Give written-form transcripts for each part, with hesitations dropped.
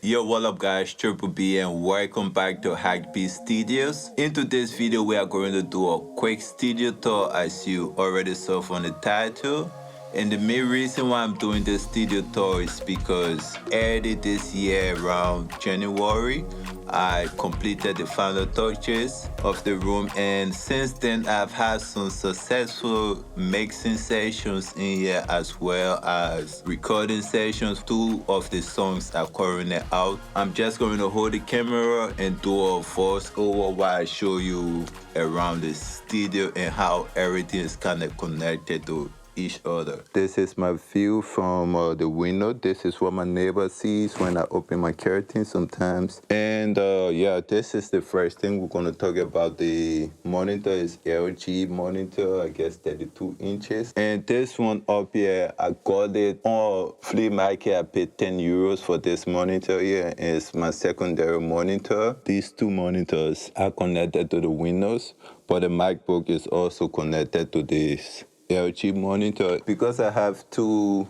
Yo, what up guys, Triple B and welcome back to Hackbeat Studios. In today's video, we are going to do a quick studio tour as you already saw from the title. And the main reason why I'm doing this studio tour is because early this year around January, I completed the final touches of the room, and since then I've had some successful mixing sessions in here as well as recording sessions. 2 of the songs are currently out. I'm just going to hold the camera and do a voice over while I show you around the studio and how everything is kind of connected to each other. This is my view from the window. This is what my neighbor sees when I open my curtains sometimes. And yeah, this is the first thing we're gonna talk about. The monitor is LG monitor, I guess 32 inches. And this one up here, I got it on flea market. I paid 10 euros for this monitor here. It's my secondary monitor. These 2 monitors are connected to the Windows, but the MacBook is also connected to this LG monitor. Because I have 2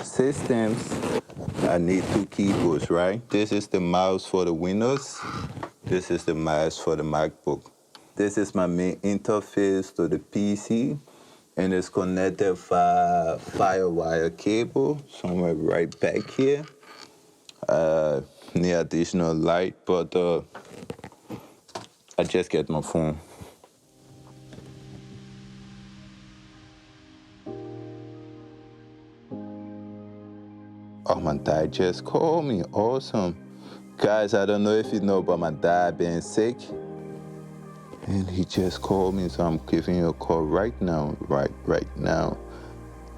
systems, I need 2 keyboards, right? This is the mouse for the Windows. This is the mouse for the MacBook. This is my main interface to the PC, and it's connected via FireWire cable somewhere right back here. Need additional light, but I just get my phone. Oh, my dad just called me. Awesome. Guys, I don't know if you know about my dad being sick. And he just called me, so I'm giving you a call right now. Right now.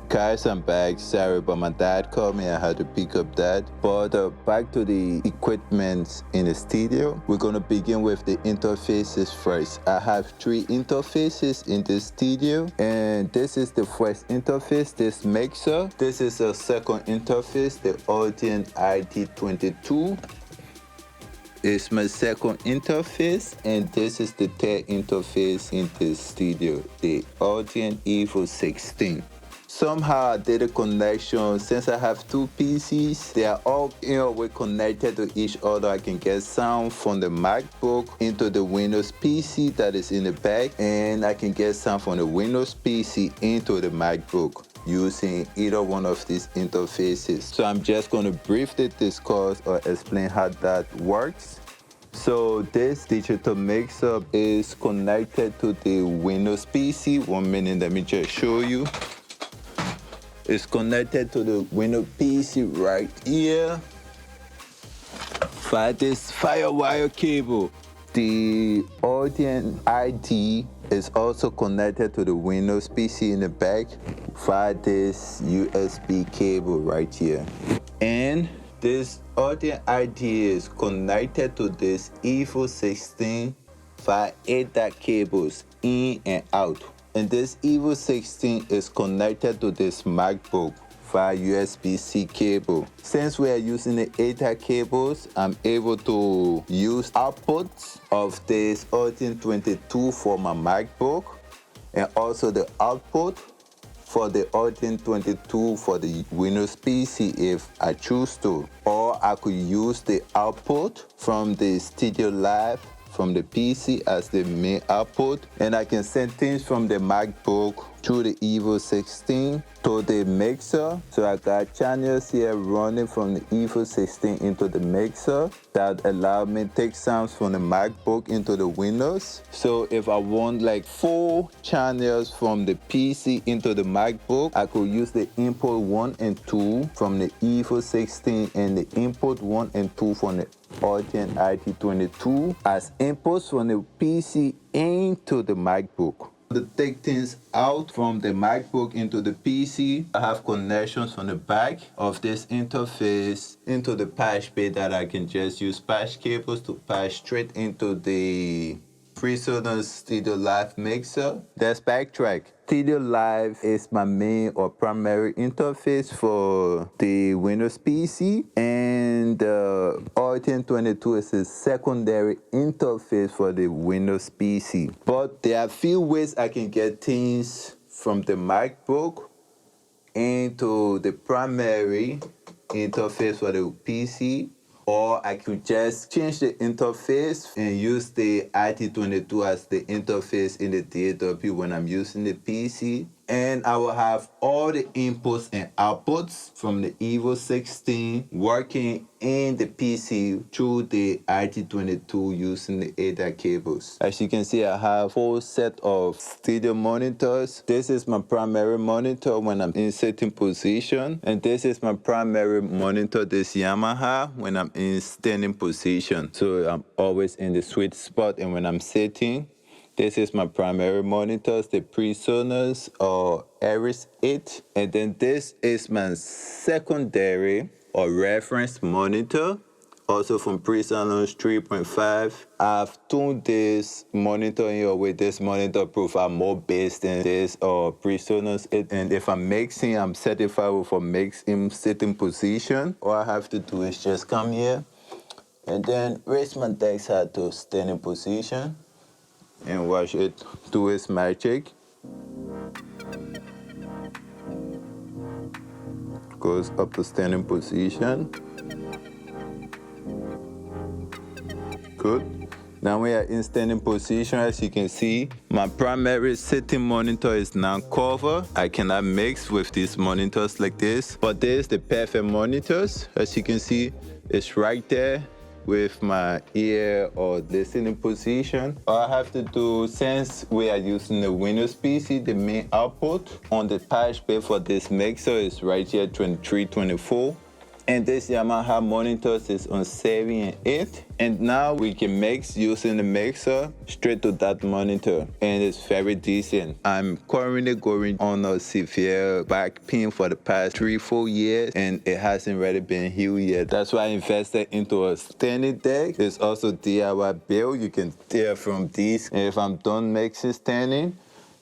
Guys, I'm back. Sorry, but my dad called me. I had to pick up that. But back to the equipment in the studio. We're going to begin with the interfaces first. I have 3 interfaces in the studio. And this is the first interface, this mixer. This is a second interface, the Audien ID22. It's my second interface, and this is the third interface in the studio, the Audien Evo 16. Somehow I did a connection. Since I have 2 PCs, they are all we're connected to each other. I can get sound from the MacBook into the Windows PC that is in the back, and I can get sound from the Windows PC into the MacBook using either one of these interfaces. So I'm just going to briefly discuss or explain how that works. So this digital mix-up is connected to the Windows PC. 1 minute, let me just show you. It's connected to the Windows PC right here via this FireWire cable. The Audien ID is also connected to the Windows PC in the back via this USB cable right here. And this Audien ID is connected to this Evo 16 via ADAT cables in and out. And this Evo 16 is connected to this MacBook via USB-C cable. Since we are using the ADAT cables, I'm able to use outputs of this Audien 22 for my MacBook, and also the output for the Audien 22 for the Windows PC if I choose to. Or I could use the output from the Studio Live from the PC as the main output, and I can send things from the MacBook through the Evo 16 to the mixer. So I got channels here running from the Evo 16 into the mixer that allow me to take sounds from the MacBook into the Windows. So if I want like 4 channels from the PC into the MacBook, I could use the input 1 and 2 from the Evo 16 and the input 1 and 2 from the Audien ID22 as inputs from the PC into the MacBook. To take things out from the MacBook into the PC, I have connections from the back of this interface into the patch bay that I can just use patch cables to patch straight into the PreSonus Studio Live mixer. Let's backtrack. Studio Live is my main or primary interface for the Windows PC, and the Audien 22 is a secondary interface for the Windows PC. But there are a few ways I can get things from the MacBook into the primary interface for the PC Or I could just change the interface and use the IT22 as the interface in the DAW when I'm using the PC. And I will have all the inputs and outputs from the Evo 16 working in the PC through the IT22 using the ADAT cables. As you can see, I have a full set of studio monitors. This is my primary monitor when I'm in sitting position. And this is my primary monitor, this Yamaha, when I'm in standing position. So I'm always in the sweet spot. And when I'm sitting, this is my primary monitors, the PreSonus or Ares 8. And then this is my secondary or reference monitor, also from PreSonus 3.5. I've tuned this monitor here with this monitor profile more bass than this or PreSonus 8. And if I'm mixing, I'm certified for mixing sitting position. All I have to do is just come here and then raise my desk head to standing position and watch it do its magic. Goes up to standing position. Good. Now we are in standing position. As you can see, my primary sitting monitor is now covered. I cannot mix with these monitors like this, but this is the perfect monitors. As you can see, it's right there with my ear or listening position. All I have to do, since we are using the Windows PC, the main output on the patch bay for this mixer is right here, 2324. And this Yamaha monitors is on 7 and 8. And now we can mix using the mixer straight to that monitor. And it's very decent. I'm currently going on a severe back pain for the past 3-4 years. And it hasn't really been healed yet. That's why I invested into a standing deck. There's also DIY build. You can tear from these. And if I'm done mixing standing,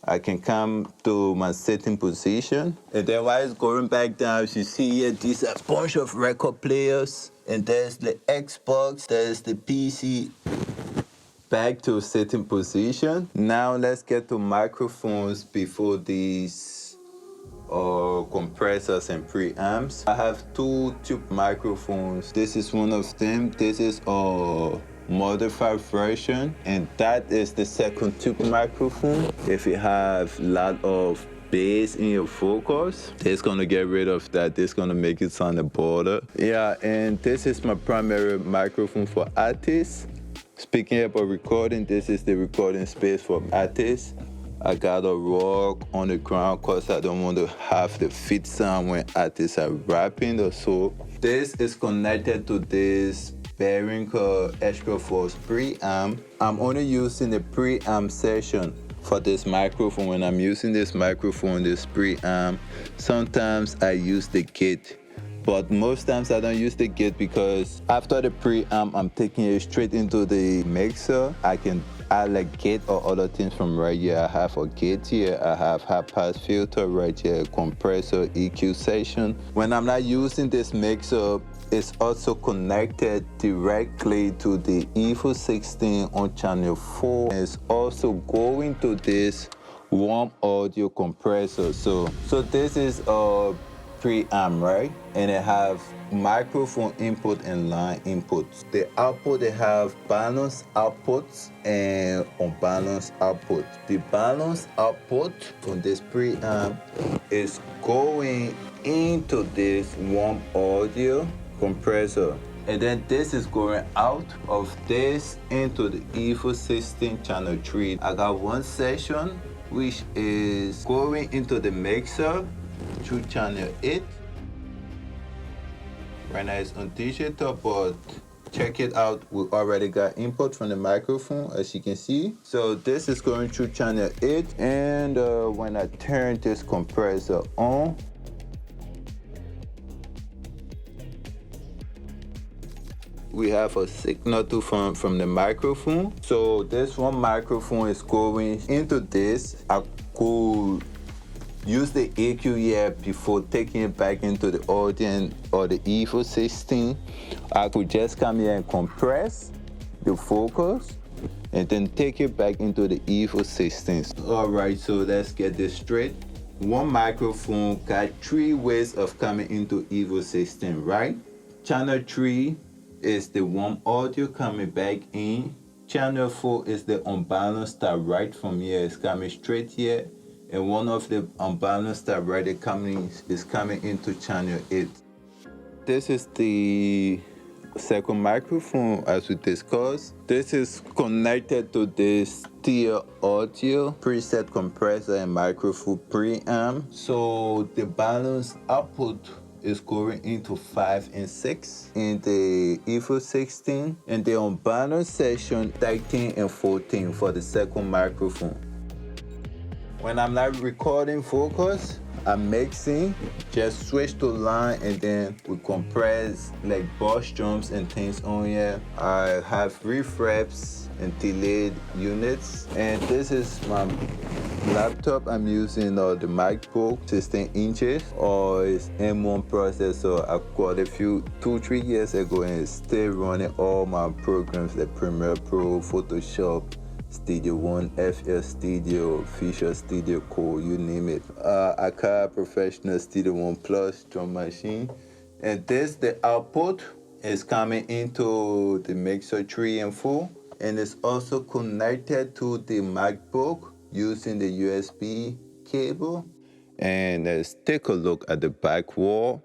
I can come to my sitting position. And then while it's going back down, as you see here, these are a bunch of record players. And there's the Xbox, there's the PC. Back to sitting position. Now let's get to microphones before these compressors and preamps. I have 2 tube microphones. This is one of them. This is a modified version, and that is the second tube microphone. If you have a lot of bass in your vocals, it's gonna get rid of that. This gonna make it sound a border. Yeah, and this is my primary microphone for artists. Speaking about recording, this is the recording space for artists. I got a rug on the ground because I don't want to have the feet sound when artists are rapping or so. This is connected to this Behringer Extra Force preamp. I'm only using the preamp section for this microphone. When I'm using this microphone, this preamp, sometimes I use the gate, but most times I don't use the gate because after the preamp, I'm taking it straight into the mixer. I can add like gate or other things from right here. I have a gate here, I have high pass filter right here, compressor, EQ section. When I'm not using this mixer, it's also connected directly to the Evo 16 on channel 4. It's also going to this warm audio compressor. So this is a preamp, right? And it have microphone input and line inputs. The output, they have balanced outputs and unbalanced output. The balanced output from this preamp is going into this warm audio compressor, and then this is going out of this into the Evo 16 channel 3. I got one section which is going into the mixer through channel 8. Right now it's on digital, but check it out, we already got input from the microphone, as you can see. So this is going through channel 8, and when I turn this compressor on, we have a signal to from the microphone. So this one microphone is going into this. I could use the EQ here before taking it back into the Audien or the Evo 16. I could just come here and compress the vocals and then take it back into the Evo 16. All right, so let's get this straight. One microphone got 3 ways of coming into Evo 16, right? Channel 3, is the warm audio coming back in. Channel 4 is the unbalanced that right from here is coming straight here. And one of the unbalanced that right is coming into channel 8. This is the second microphone as we discussed. This is connected to this Stereo Audio preset compressor and microphone preamp. So the balance output is going into 5 and 6 in the Evo 16, and the unbalanced section 13 and 14 for the second microphone. When I'm not recording vocals, I'm mixing, just switch to line and then we compress like bass drums and things on here. I have reverbs and delayed units, and this is my laptop. I'm using the MacBook 16 inches or it's M1 processor. I got a few 2-3 years ago and it's still running all my programs like Premiere Pro, Photoshop, Studio One, FL Studio, Visual Studio Code, you name it. Akai Professional Studio One Plus drum machine. And this, the output is coming into the mixer 3 and 4. And it's also connected to the MacBook using the USB cable. And let's take a look at the back wall.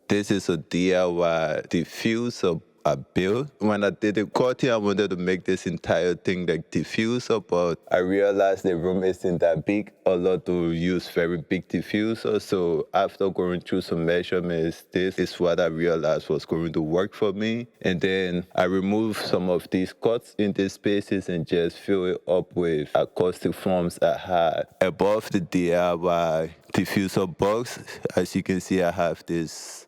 This is a DIY diffuser I built. When I did the cutting, I wanted to make this entire thing like diffuser, but I realized the room isn't that big, although to use very big diffuser. So after going through some measurements, this is what I realized was going to work for me. And then I removed some of these cuts in these spaces and just fill it up with acoustic foams I had. Above the DIY diffuser box, as you can see, I have this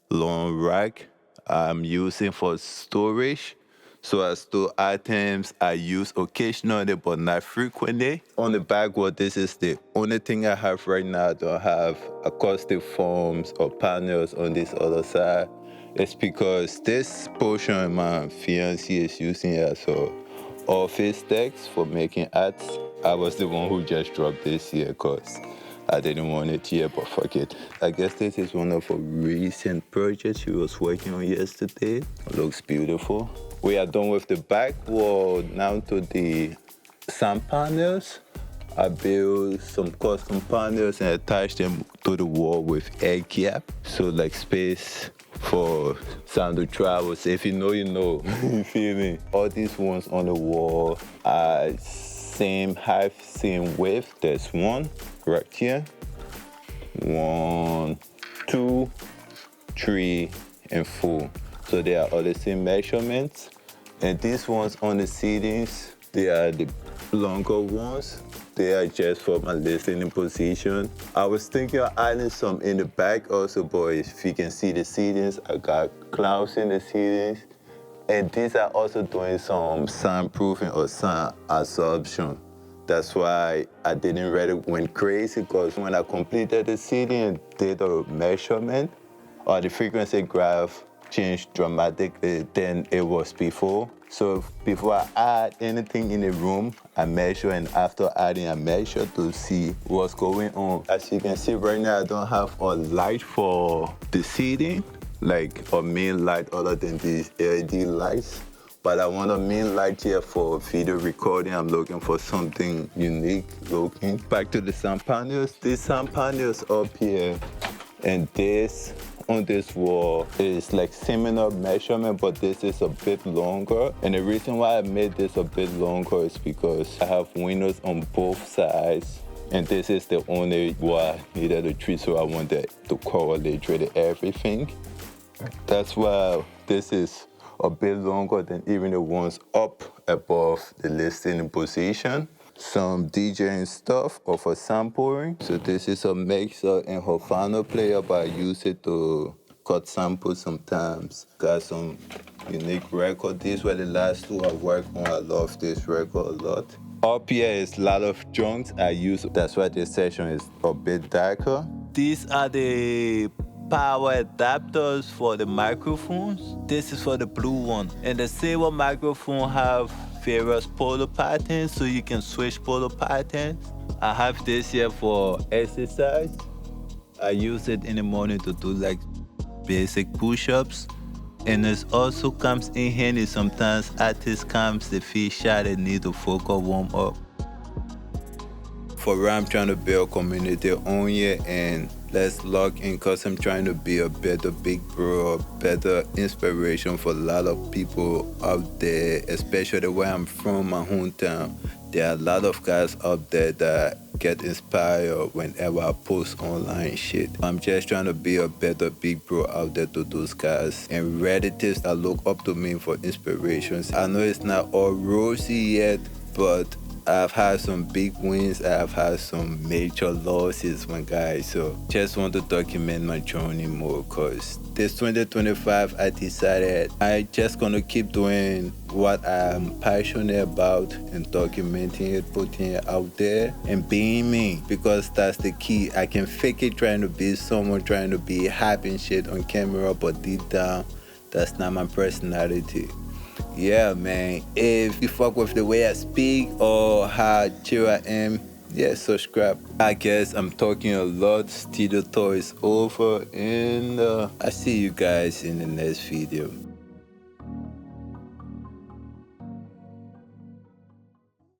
long rack I'm using for storage. So I store items I use occasionally but not frequently. On the back wall, this is the only thing I have right now. I don't have acoustic foams or panels on this other side. It's because this portion my fiancé is using as a office desk for making arts. I was the one who just dropped this here because I didn't want it here, but fuck it. I guess this is one of our recent projects she was working on yesterday. It looks beautiful. We are done with the back wall. Now to the sound panels. I built some custom panels and attached them to the wall with air gap. So like space for sound to travel. So if you know, you know. You feel me? All these ones on the wall are same height, same width. There's one right here. 1, 2, 3, and 4. So they are all the same measurements. And these ones on the ceilings, they are the longer ones. They are just for my listening position. I was thinking of adding some in the back also, but if you can see the ceilings, I got clouds in the ceilings. And these are also doing some soundproofing or sound absorption. That's why I didn't really went crazy, because when I completed the ceiling and did the measurement, or the frequency graph changed dramatically than it was before. So before I add anything in the room, I measure, and after adding, I measure to see what's going on. As you can see right now, I don't have a light for the ceiling, like a main light other than these LED lights. But I want a main light here for video recording. I'm looking for something unique looking. Back to the sound panels. These sound panels up here and this on this wall is like similar measurement, but this is a bit longer. And the reason why I made this a bit longer is because I have windows on both sides. And this is the only why I needed a tree, so I wanted to correlate with everything. That's why this is a bit longer than even the ones up above the listening position. Some DJing stuff or for sampling. So this is a mixer and her final player, but I use it to cut samples sometimes. Got some unique record. These were the last two I worked on. I love this record a lot. Up here is a lot of junks I use. That's why this section is a bit darker. These are the power adapters for the microphones. This is for the blue one. And the silver microphone have various polo patterns, so you can switch polo patterns. I have this here for exercise. I use it in the morning to do like basic push-ups. And it also comes in handy sometimes artists comes, they feel shy, they need to focus warm up. For real, I'm trying to build community on here and let's log in cause I'm trying to be a better big bro, a better inspiration for a lot of people out there, especially where I'm from, my hometown. There are a lot of guys out there that get inspired whenever I post online shit. I'm just trying to be a better big bro out there to those guys and Redditors that look up to me for inspirations. I know it's not all rosy yet, but I've had some big wins. I've had some major losses, my guy. So just want to document my journey more because this 2025, I decided I just gonna keep doing what I'm passionate about and documenting it, putting it out there and being me because that's the key. I can fake it trying to be someone, trying to be happy and shit on camera, but deep down, that's not my personality. Yeah, man. If you fuck with the way I speak or how chill I am, yeah, subscribe. I guess I'm talking a lot. Studio tour is over, and I see you guys in the next video.